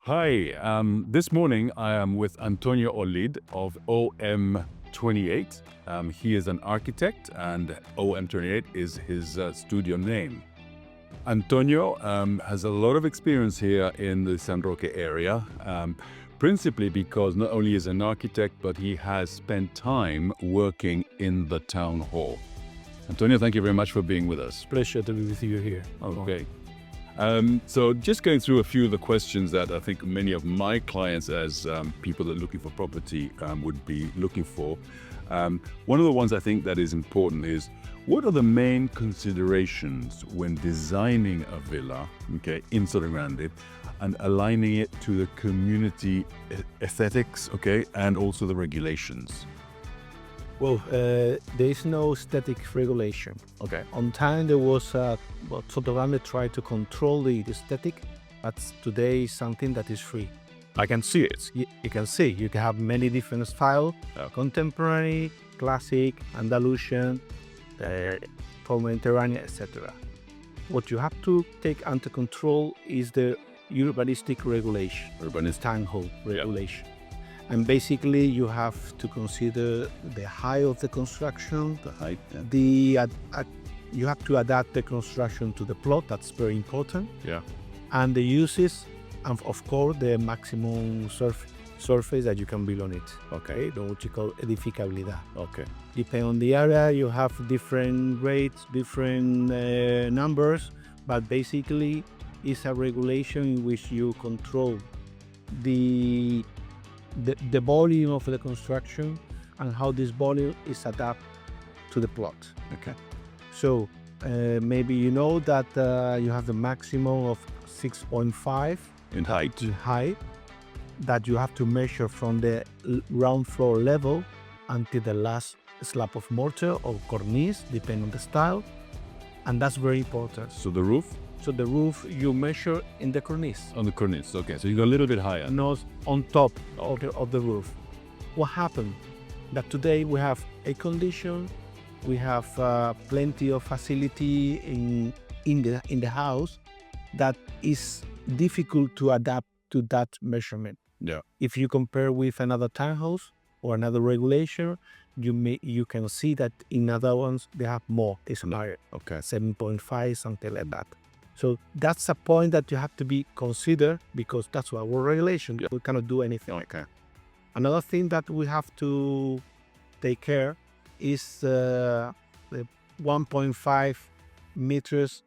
Hi, this morning I am with Antonio Olid of OM28. He is an architect and OM28 is his studio name. Antonio has a lot of experience here in the San Roque area, principally because not only is an architect, but he has spent time working in the town hall. Antonio, thank you very much for being with us. Pleasure to be with you here. Okay. So just going through a few of the questions that I think many of my clients as people that are looking for property would be looking for. One of the ones I think that is important is, what are the main considerations when designing a villa, okay, in Sotogrande, and aligning it to the community aesthetics, okay, and also the regulations? Well, there is no static regulation. Okay. On time there was, Sotogrande tried to control the aesthetic, but today is something that is free. I can see it. You can see, you can have many different styles, contemporary, classic, Andalusian, Mediterranean, etc. What you have to take under control is the urbanistic regulation, town hall regulation. And basically, you have to consider the height of the construction. The height. Yeah. You have to adapt the construction to the plot. That's very important. Yeah. And the uses, and of course, the maximum surface that you can build on it. Okay. What you call edificabilidad. Okay. Depending on the area, you have different rates, different numbers, but basically, it's a regulation in which you control the volume of the construction and how this volume is adapted to the plot. Okay. So maybe you know that you have the maximum of 6.5 in height that you have to measure from the ground floor level until the last slab of mortar or cornice, depending on the style, and that's very important. So the roof? So the roof you measure in the cornice. On the cornice, okay. So you go a little bit higher. Not on top of the roof. What happened? That today we have air condition, we have plenty of facility in the house that is difficult to adapt to that measurement. Yeah. If you compare with another townhouse or another regulation, you can see that in other ones they have more. It's higher. Okay. 7.5, something like that. So that's a point that you have to be considered, because that's our regulation. Yeah. We cannot do anything like that. Another thing that we have to take care is the 1.5 meters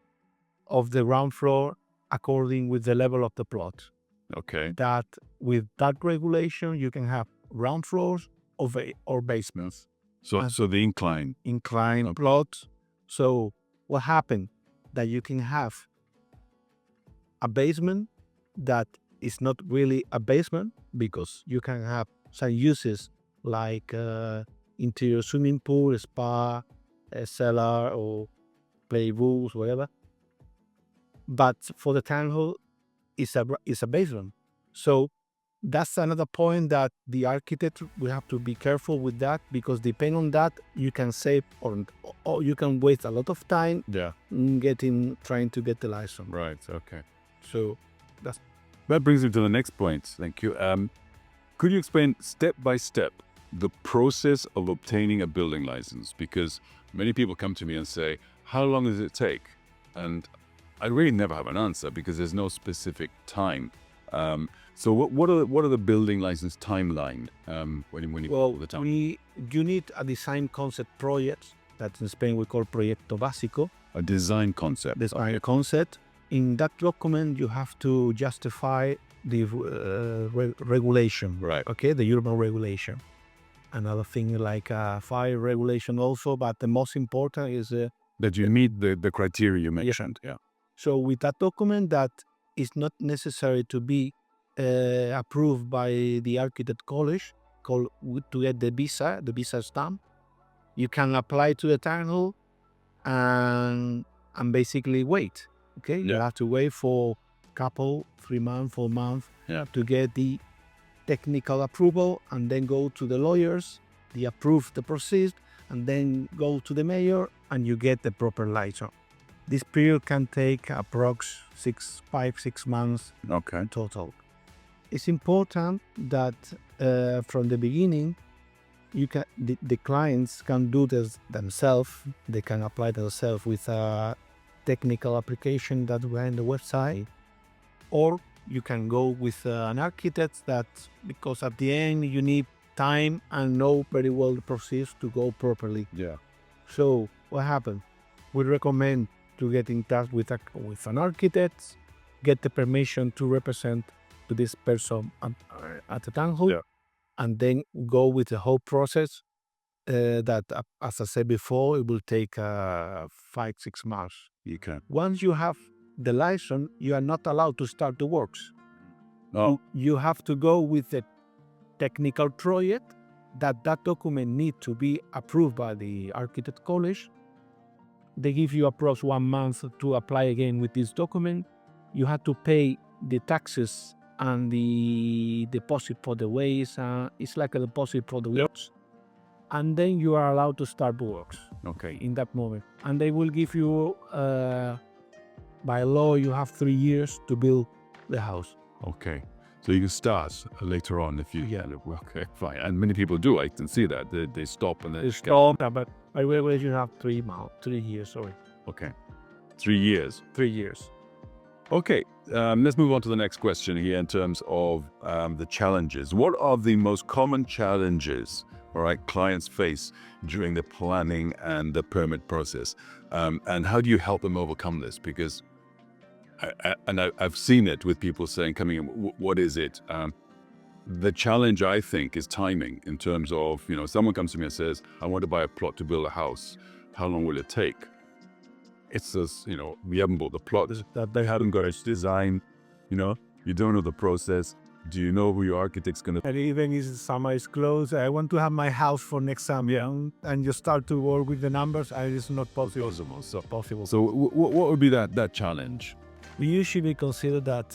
of the ground floor according with the level of the plot. Okay. That with that regulation, you can have ground floors or basements. So the incline okay. Plot. So what happened? That you can have a basement that is not really a basement, because you can have some uses like interior swimming pool, spa, a cellar, or playbooks, whatever. But for the town hall, it's a basement. So that's another point that the architect will have to be careful with that, because depending on that, you can save or you can waste a lot of time. Yeah. Trying to get the license. Right. Okay. So that brings me to the next point. Thank you. Could you explain step by step the process of obtaining a building license? Because many people come to me and say, how long does it take? And I really never have an answer, because there's no specific time. So what are the building license timeline when you well, the town? You need a design concept project that in Spain we call proyecto básico. A design concept. Design concept. In that document, you have to justify the regulation. Right. Okay, the urban regulation. Another thing like fire regulation also, but the most important is that you meet the criteria you mentioned. Yeah. So with that document, that is not necessary to be approved by the architect college to get the visa stamp. You can apply to the town hall and basically wait. Okay, yeah. You have to wait for a couple, 3 months, 4 months to get the technical approval, and then go to the lawyers, they approve the process, and then go to the mayor, and you get the proper license. This period can take approx 5-6 months okay. total. it's important that from the beginning, the clients can do this themselves. They can apply themselves with a technical application that we have on the website, or you can go with an architect that, because at the end you need time and know very well the process to go properly. Yeah. So what happened? We recommend to get in touch with an architect, get the permission to represent to this person at the townhall, Yeah. and then go with the whole process. That, as I said before, it will take 5-6 months. You can. Once you have the license, you are not allowed to start the works. Oh. You have to go with the technical project. That document need to be approved by the architect college. They give you approx 1 month to apply again with this document. You have to pay the taxes and the deposit for the waste. It's like a deposit for the works. And then you are allowed to start the works. Okay. In that moment. And they will give you, by law, you have 3 years to build the house. Okay. So you can start later on if you... Yeah. Okay, fine. And many people do. I can see that. They stop and they... But by the way, you have 3 years, sorry. Okay. 3 years. 3 years. Okay. Let's move on to the next question here in terms of the challenges. What are the most common challenges, all right, clients face during the planning and the permit process? And how do you help them overcome this? Because I've seen it with people saying, coming in, what is it? The challenge, I think, is timing in terms of, someone comes to me and says, I want to buy a plot to build a house. How long will it take? It's just, we haven't bought the plot. That they haven't got its design, you don't know the process. Do you know who your architect's going to... And even if summer is closed, I want to have my house for next summer. Yeah. And you start to work with the numbers, and it's not possible. So what would be that challenge? We usually consider that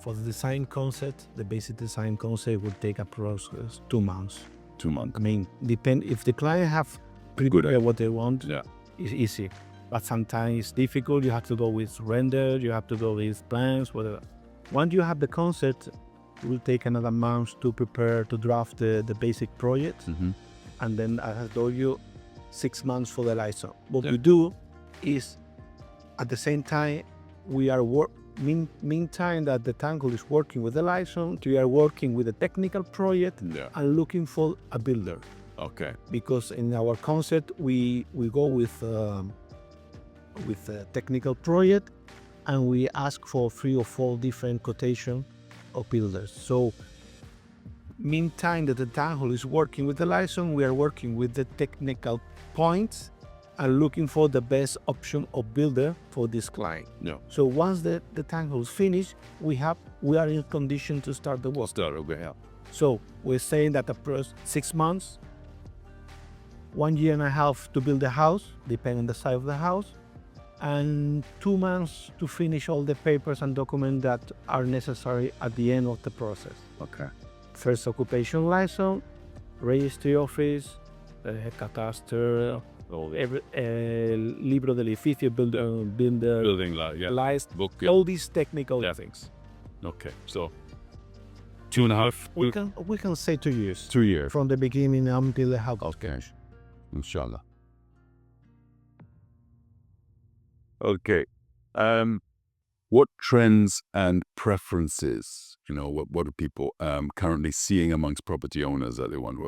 for the design concept, the basic design concept would take approximately 2 months. 2 months. I mean, if the client have pretty good what they want, yeah, it's easy. But sometimes it's difficult. You have to go with render, you have to go with plans, whatever. Once you have the concept, it will take another month to prepare, to draft the basic project. Mm-hmm. And then, as I told you, 6 months for the license. What we do is, at the same time, we are meantime that the townhall is working with the license, we are working with a technical project and looking for a builder. Okay. Because in our concept, we go with a technical project, and we ask for 3 or 4 different quotation of builders. So, meantime that the townhall is working with the license, we are working with the technical points and looking for the best option of builder for this client. Yeah. So once the townhall is finished, we are in condition to start the work. So we're saying that the first 6 months, 1 year and a half to build the house, depending on the size of the house, and 2 months to finish all the papers and documents that are necessary at the end of the process. Okay. First occupation license, registry office, catastro, libro del edificio, building list, book, all these technical things. Okay, so 2.5. We can say 2 years. 2 years from the beginning until the house. Okay, inshallah. Okay. What trends and preferences, what are people currently seeing amongst property owners that they want?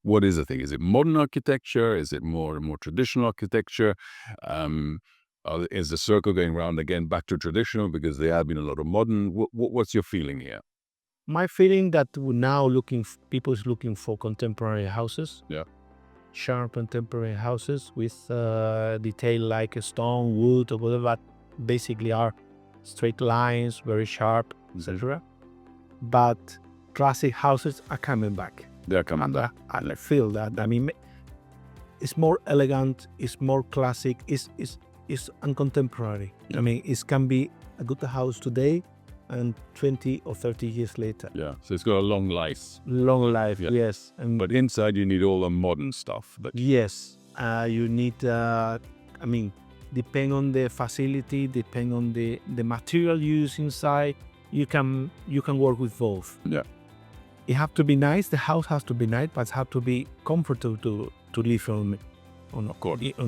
What is the thing? Is it modern architecture? Is it more traditional architecture? Is the circle going round again back to traditional because there have been a lot of modern? What's your feeling here? My feeling that now people is looking for contemporary houses. Yeah. Sharp contemporary houses with detail like a stone, wood, or whatever, that basically are straight lines, very sharp, etc. But classic houses are coming back. They're coming back. And I feel that. I mean, it's more elegant, it's more classic, it's uncontemporary. Yeah. I mean, it can be a good house today and 20 or 30 years later. Yeah, so it's got a long life. Long life, yes. But inside you need all the modern stuff. Yes, you need, depending on the facility, depending on the material used inside, you can work with both. Yeah. It have to be nice. The house has to be nice, but it have to be comfortable to live on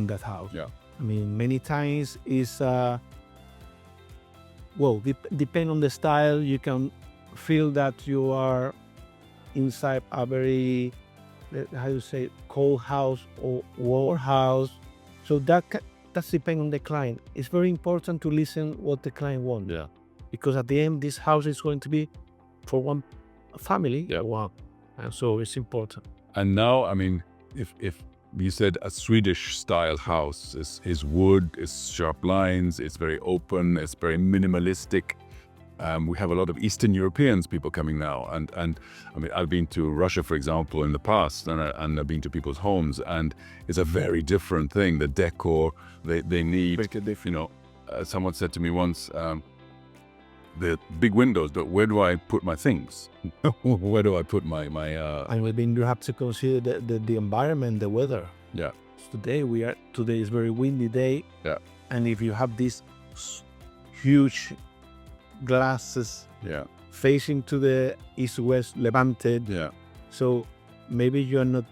that house. Yeah. I mean, many times is depend on the style. You can feel that you are inside a very cold house or warm house. So that's depend on the client. It's very important to listen what the client wants. Yeah. Because at the end, this house is going to be for one family. Yeah. Wow. And so it's important. And now, I mean, if you said a Swedish style house is wood, is sharp lines, it's very open, it's very minimalistic. We have a lot of Eastern Europeans people coming now, and I mean, I've been to Russia, for example, in the past, and I've been to people's homes, and it's a very different thing. The decor they need, you know. Someone said to me once, the big windows, but where do I put my things? Where do I put my And you have to consider the environment, the weather. Yeah. Today is very windy day. Yeah. And if you have these huge glasses facing to the east-west Levante, so maybe you're not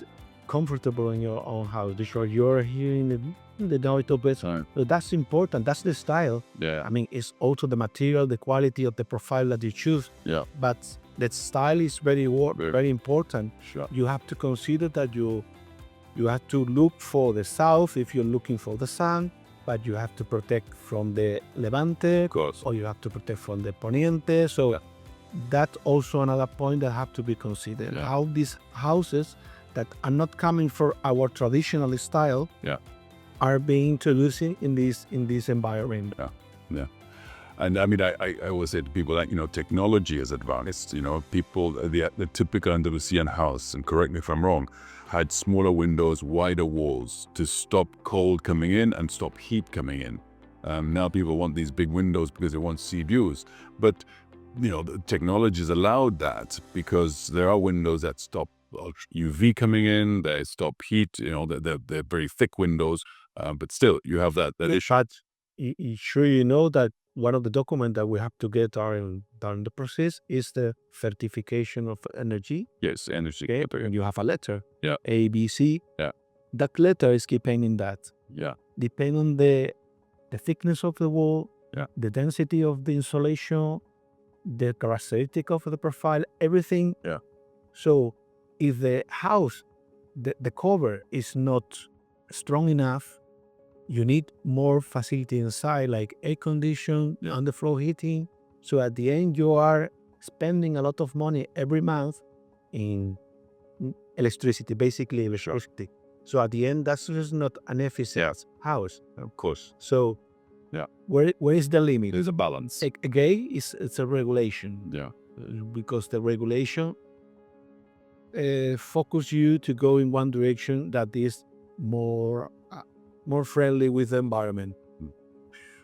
comfortable in your own house because you're here in the north of it. So that's important. That's the style. Yeah. I mean, it's also the material, the quality of the profile that you choose. Yeah. But that style is very important. Sure. You have to consider that you have to look for the south if you're looking for the sun, but you have to protect from the Levante, Of course. or you have to protect from the Poniente. So that's also another point that have to be considered. Yeah. How these houses that are not coming for our traditional style are being introduced in this environment. Yeah. And I mean, I always say to people that, you know, technology has advanced. You know, people, the typical Andalusian house, and correct me if I'm wrong, had smaller windows, wider walls to stop cold coming in and stop heat coming in. Now people want these big windows because they want sea views. But, you know, the technology has allowed that because there are windows that stop UV coming in, they stop heat, you know, they're very thick windows. But still, you have that issue. But sure, you know that one of the documents that we have to get during the process is the certification of energy. Yes, energy. Okay, and you have a letter. Yeah. A, B, C. Yeah. That letter is depending that. Yeah. Depend on the thickness of the wall, the density of the insulation, the characteristic of the profile, everything. Yeah. So if the house, the cover is not strong enough, you need more facility inside, like air condition, underfloor heating. So at the end, you are spending a lot of money every month in electricity, basically electricity. So at the end, that's just not an efficient house. Of course. So where is the limit? There's a balance. Again, it's a regulation. Yeah. Because the regulation focus you to go in one direction that is more friendly with the environment.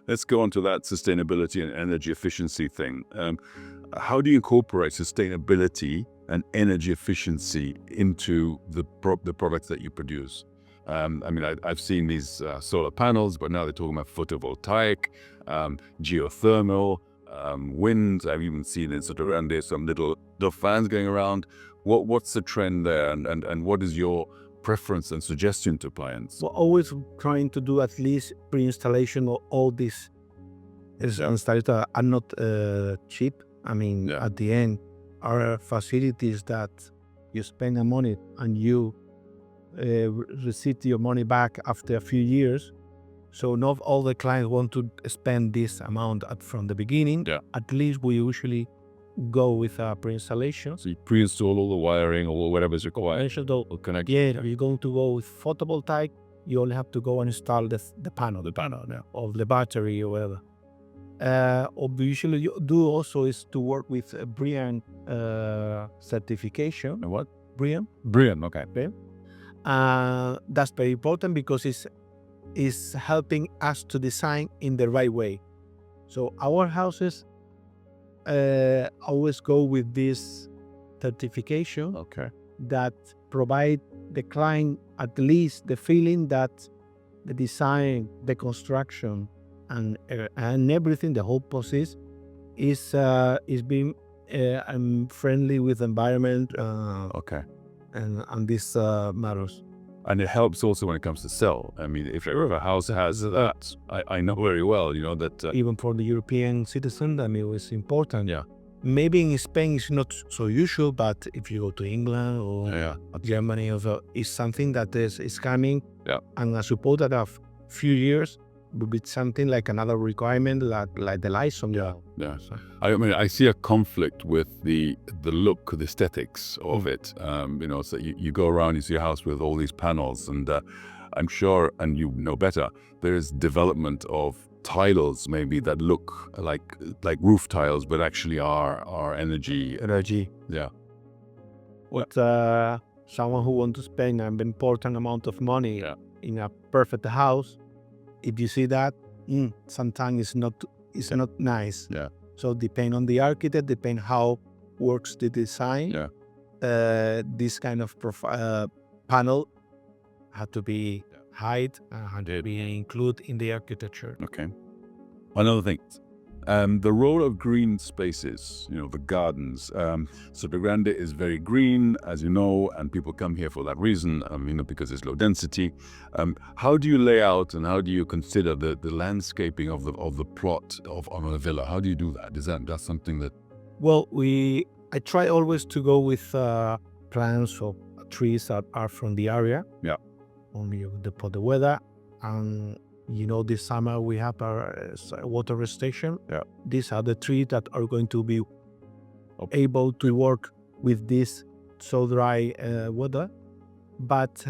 Let's go on to that sustainability and energy efficiency thing. How do you incorporate sustainability and energy efficiency into the products that you produce? I mean, I've seen these solar panels, but now they're talking about photovoltaic, geothermal, wind. I've even seen in Sotogrande some little fans going around. What's the trend there, and what is your preference and suggestion to clients? We're always trying to do at least pre-installation of all these installations are not cheap. I mean, at the end, our facilities that you spend the money and you receive your money back after a few years. So not all the clients want to spend this amount from the beginning. At least we usually go with a pre-installation. So you pre-install all the wiring or whatever's required. Connect. Yeah, if you're going to go with photovoltaic, you only have to go and install the panel of the battery or whatever. Or usually you do also is to work with a BREEAM certification. What? BREEAM. BREEAM, okay. That's very important because it's helping us to design in the right way. So our houses always go with this certification that provide the client at least the feeling that the design, the construction, and everything, the whole process is being friendly with the environment Okay. and these matters. And it helps also when it comes to sell. I mean, if a house has that, I know very well, that. Even for the European citizen, I mean, it's important. Yeah. Maybe in Spain it's not so usual, but if you go to England or Germany, it's something that is coming. Yeah. And I suppose that a few years will be something like another requirement, like the license. Yeah. I mean, I see a conflict with the look, the aesthetics of it. So you go around, you see a house with all these panels, and I'm sure, and you know better, there is development of tiles maybe that look like roof tiles, but actually are energy. Yeah. But someone who wants to spend an important amount of money in a perfect house, if you see that, sometimes it's not nice. Yeah. So depend on the architect, depend how works the design. Yeah. This kind of panel had to be hide and had to be included in the architecture. Okay. Another thing, the role of green spaces, the gardens. Sotogrande is very green, as you know, and people come here for that reason, because it's low density. How do you lay out and how do you consider the landscaping of the plot on a villa? How do you do that? Is that something that? Well, I try always to go with plants or trees that are from the area. Yeah. Only for the weather. And this summer we have our water station. Yeah. These are the trees that are going to be able to work with this so dry weather. But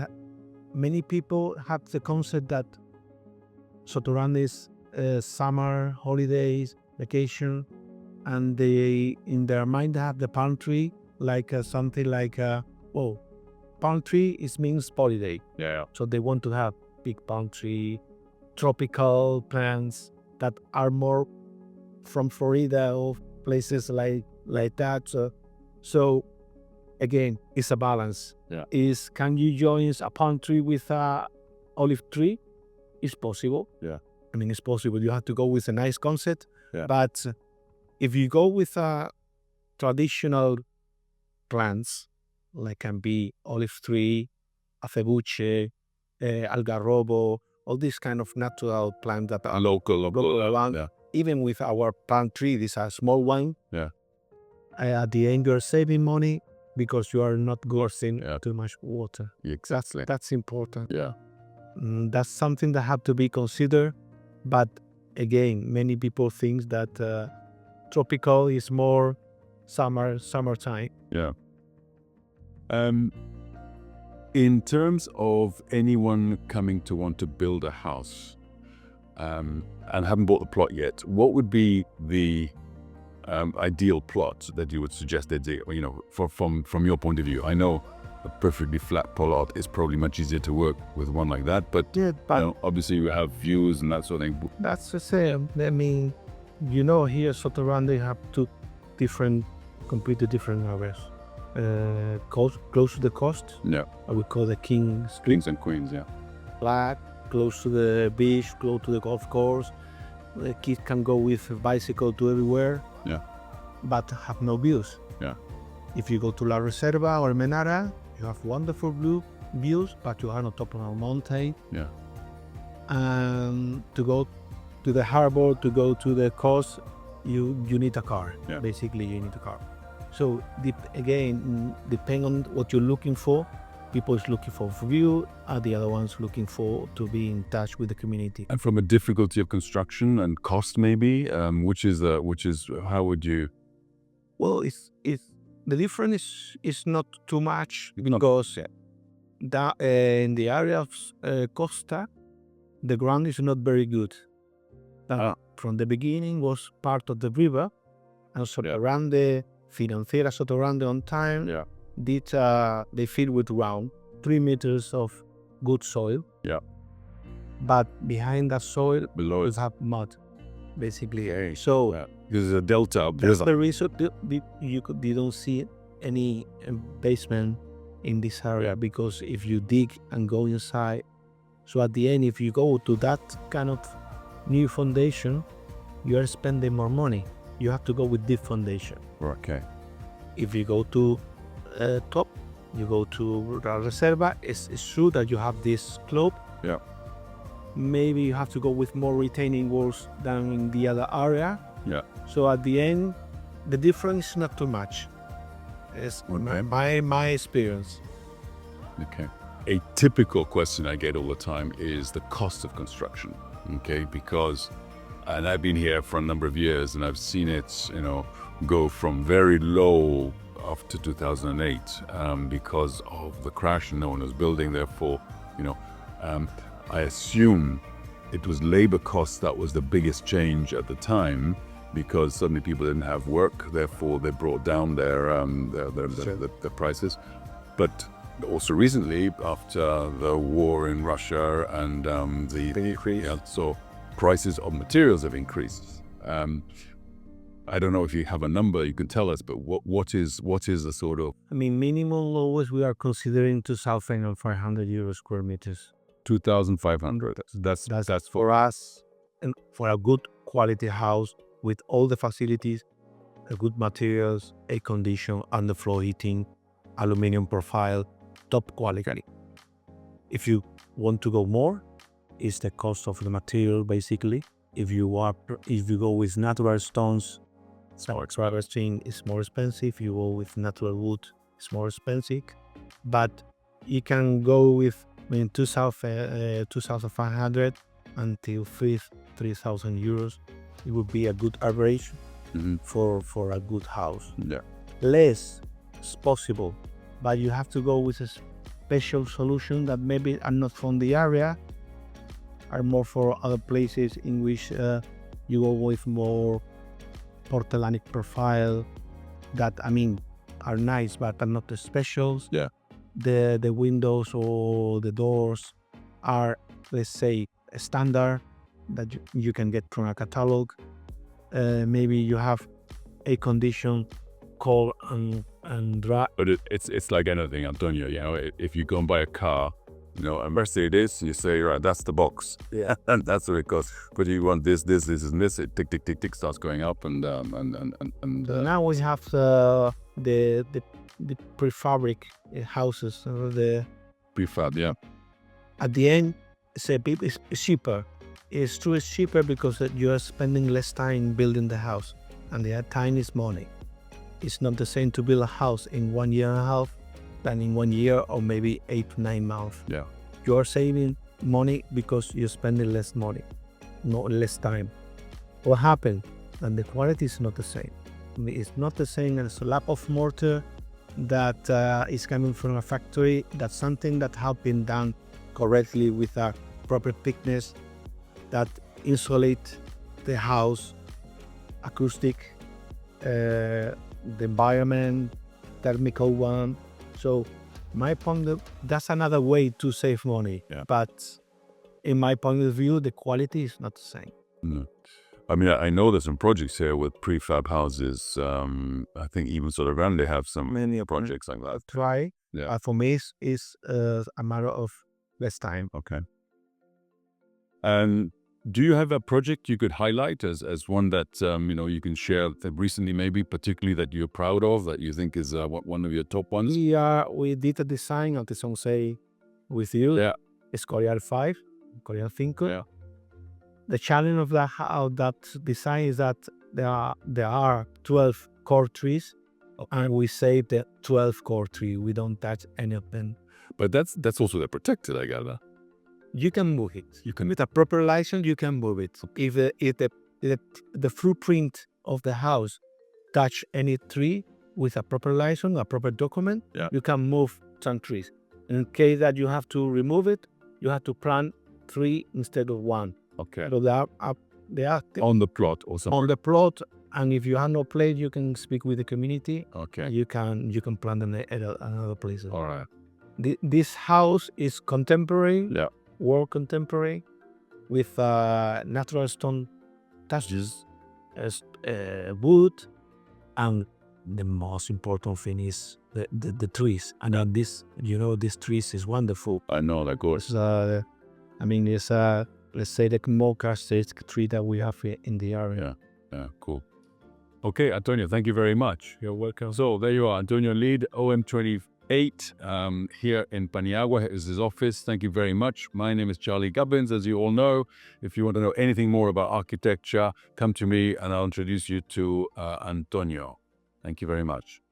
many people have the concept that Sotogrande is summer, holidays, vacation, and they in their mind have the palm tree like something like palm tree means holiday. Yeah. So they want to have big palm tree, tropical plants that are more from Florida or places like that. So again, it's a balance. Yeah. Can you join a palm tree with a olive tree? It's possible. Yeah. I mean, it's possible. You have to go with a nice concept. Yeah. But if you go with traditional plants, like can be olive tree, acebuche, algarrobo, all these kind of natural plants that are local ones. Yeah. Even with our palm tree, this is a small one. Yeah. At the end, you're saving money because you are not gushing too much water. Exactly. That's important. Yeah. That's something that have to be considered. But again, many people think that tropical is more summertime. Yeah. In terms of anyone coming to want to build a house and haven't bought the plot yet, what would be the ideal plot that you would suggest they do? From your point of view, I know a perfectly flat plot is probably much easier to work with one like that, but obviously you have views and that sort of thing. That's the same. I mean, here Sotogrande have two completely different areas. Close to the coast. Yeah. I would call the Kings and Queens, yeah. Flat, close to the beach, close to the golf course. The kids can go with a bicycle to everywhere. Yeah. But have no views. Yeah. If you go to La Reserva or Menara, you have wonderful views, but you are on top of a mountain. Yeah. And to go to the harbor, to go to the coast, you need a car. Yeah. Basically, you need a car. So again, depending on what you're looking for, people is looking for view, the other ones looking to be in touch with the community. And from a difficulty of construction and cost, maybe, which is how would you? Well, it's the difference is not too much because in the area of Costa, the ground is not very good. From the beginning was part of the river, and Sotogrande, Financiera Sotogrande on time, they fill with around 3 meters of good soil. Yeah. But behind that soil, below you have mud, basically. So there's a delta. That's the reason you don't see any basement in this area, because if you dig and go inside, so at the end, if you go to that kind of new foundation, you are spending more money. you have to go with deep foundation. Okay. If you go to top, you go to La Reserva, it's true that you have this slope. Yeah. Maybe you have to go with more retaining walls than in the other area. Yeah. So at the end, the difference is not too much. It's my experience. Okay. A typical question I get all the time is the cost of construction. Okay, because, and I've been here for a number of years, and I've seen it, go from very low after 2008 because of the crash no one was building. Therefore, I assume it was labor costs that was the biggest change at the time, because suddenly people didn't have work. Therefore, they brought down their prices. But also recently, after the war in Russia and so prices of materials have increased. I don't know if you have a number you can tell us, but what is the sort of minimum always we are considering 2,500 euros square meters. 2,500. That's for us, and for a good quality house with all the facilities, good materials, air condition, underfloor heating, aluminum profile, top quality. If you want to go more, it's the cost of the material basically. If you go with natural stones, it's more expensive. If you go with natural wood, it's more expensive. But you can go with 2,500 until 3,000 euros. It would be a good average for a good house. Yeah. Less is possible, but you have to go with a special solution that maybe are not from the area, are more for other places in which you go with more porcelainic profile that are nice but are not the specials. Yeah. The windows or the doors are, let's say, a standard that you can get from a catalog. Maybe you have a condition, cold and dry. But it's like anything, Antonio. If you go and buy a car, a Mercedes, you say, right, that's the box. Yeah. And that's what it costs. But you want this, and this. It tick, tick, tick, tick starts going up, and now we have the prefabric houses. The prefab, yeah. At the end, it's cheaper. It's true, it's cheaper because you are spending less time building the house, and the time is money. It's not the same to build a house in 1 year and a half than in 1 year or maybe 8 to 9 months. Yeah. You are saving money because you're spending less money, not less time. What happened? And the quality is not the same. It's not the same as a slab of mortar that is coming from a factory. That's something that has been done correctly with a proper thickness that insulate the house, acoustic, the environment, thermical one. So my point of that's another way to save money. Yeah. But in my point of view, the quality is not the same. No. I know there's some projects here with prefab houses. I think even Sotogrande have some Many projects like that. Try. Yeah. For me, it's a matter of less time. Okay. And do you have a project you could highlight as one that you can share that recently, maybe particularly that you're proud of, that you think is one of your top ones? We did a design of the Sonsei with you. Yeah. It's Coreal 5, Coreal 5. Yeah. The challenge of that design is that there are 12 core trees, and we save the 12 core tree. We don't touch any of them. But that's also they're protected, I gather. You can move it. You can, with a proper license, you can move it. If the footprint of the house touch any tree with a proper license, a proper document, Yeah. you can move some trees. In case that you have to remove it, you have to plant 3 instead of 1. Okay. So they are On the plot or something. on the plot, and if you have no place, you can speak with the community. Okay. You can plant them at another place. All right. This house is contemporary. Yeah. World contemporary, with natural stone touches, wood, and the most important thing is the trees. And this trees is wonderful. I know, they're gorgeous. It's let's say the more characteristic tree that we have in the area. Yeah, cool. Okay, Antonio, thank you very much. You're welcome. So there you are, Antonio Olid, OM28, here in Paniagua is his office. Thank you very much. My name is Charlie Gubbins, as you all know. If you want to know anything more about architecture, come to me and I'll introduce you to Antonio. Thank you very much.